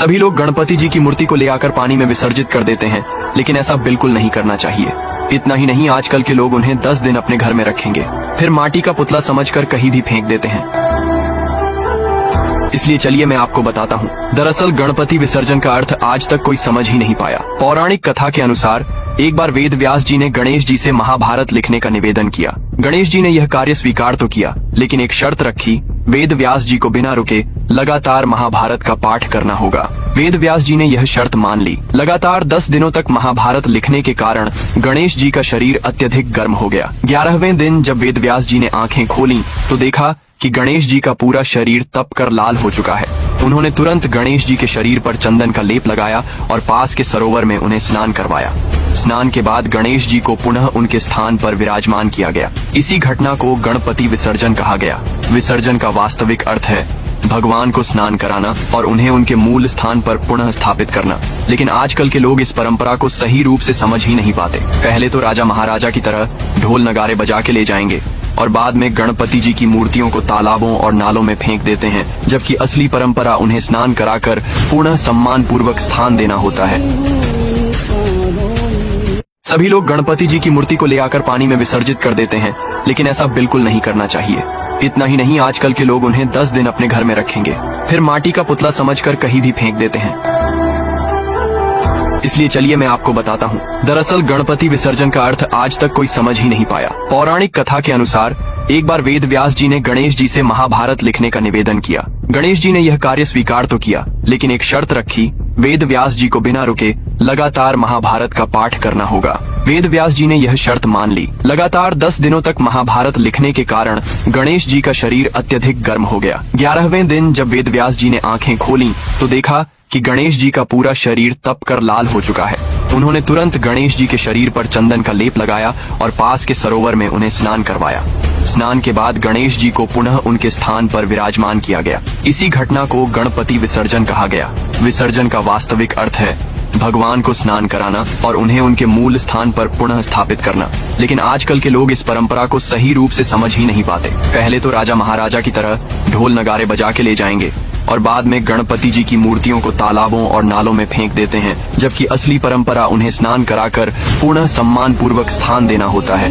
सभी लोग गणपति जी की मूर्ति को ले आकर पानी में विसर्जित कर देते हैं, लेकिन ऐसा बिल्कुल नहीं करना चाहिए। इतना ही नहीं, आजकल के लोग उन्हें 10 दिन अपने घर में रखेंगे, फिर माटी का पुतला समझकर कहीं भी फेंक देते हैं। इसलिए चलिए मैं आपको बताता हूँ। दरअसल गणपति विसर्जन का अर्थ आज तक कोई समझ ही नहीं पाया। पौराणिक कथा के अनुसार एक बार वेद व्यास जी ने गणेश जी से महाभारत लिखने का निवेदन किया। गणेश जी ने यह कार्य स्वीकार तो किया, लेकिन एक शर्त रखी, वेद व्यास जी को बिना रुके लगातार महाभारत का पाठ करना होगा। वेद व्यास जी ने यह शर्त मान ली। लगातार 10 दिनों तक महाभारत लिखने के कारण गणेश जी का शरीर अत्यधिक गर्म हो गया। 11वें दिन जब वेद व्यास जी ने आंखें खोली तो देखा कि गणेश जी का पूरा शरीर तप कर लाल हो चुका है। उन्होंने तुरंत गणेश जी के शरीर पर चंदन का लेप लगाया और पास के सरोवर में उन्हें स्नान करवाया। स्नान के बाद गणेश जी को पुनः उनके स्थान पर विराजमान किया गया। इसी घटना को गणपति विसर्जन कहा गया। विसर्जन का वास्तविक अर्थ है भगवान को स्नान कराना और उन्हें उनके मूल स्थान पर पुनः स्थापित करना। लेकिन आजकल के लोग इस परंपरा को सही रूप से समझ ही नहीं पाते। पहले तो राजा महाराजा की तरह ढोल नगारे बजा के ले जाएंगे और बाद में गणपति जी की मूर्तियों को तालाबों और नालों में फेंक देते हैं, जबकि असली परंपरा उन्हें स्नान कराकर पुनः सम्मान पूर्वक स्थान देना होता है। सभी लोग गणपति जी की मूर्ति को ले आकर पानी में विसर्जित कर देते हैं, लेकिन ऐसा बिल्कुल नहीं करना चाहिए। इतना ही नहीं, आजकल के लोग उन्हें 10 दिन अपने घर में रखेंगे, फिर माटी का पुतला समझकर कहीं भी फेंक देते हैं। इसलिए चलिए मैं आपको बताता हूँ। दरअसल गणपति विसर्जन का अर्थ आज तक कोई समझ ही नहीं पाया। पौराणिक कथा के अनुसार एक बार वेद व्यास जी ने गणेश जी से महाभारत लिखने का निवेदन किया। गणेश जी ने यह कार्य स्वीकार तो किया, लेकिन एक शर्त रखी, वेद व्यास जी को बिना रुके लगातार महाभारत का पाठ करना होगा। वेद व्यास जी ने यह शर्त मान ली। लगातार 10 दिनों तक महाभारत लिखने के कारण गणेश जी का शरीर अत्यधिक गर्म हो गया। 11वें दिन जब वेद व्यास जी ने आंखें खोली तो देखा कि गणेश जी का पूरा शरीर तप कर लाल हो चुका है। उन्होंने तुरंत गणेश जी के शरीर पर चंदन का लेप लगाया और पास के सरोवर में उन्हें स्नान करवाया। स्नान के बाद गणेश जी को पुनः उनके स्थान पर विराजमान किया गया। इसी घटना को गणपति विसर्जन कहा गया। विसर्जन का वास्तविक अर्थ है भगवान को स्नान कराना और उन्हें उनके मूल स्थान पर पुनः स्थापित करना। लेकिन आजकल के लोग इस परंपरा को सही रूप से समझ ही नहीं पाते। पहले तो राजा महाराजा की तरह ढोल नगारे बजा के ले जाएंगे और बाद में गणपति जी की मूर्तियों को तालाबों और नालों में फेंक देते हैं, जबकि असली परंपरा उन्हें स्नान कराकर पुनः सम्मान पूर्वक स्थान देना होता है।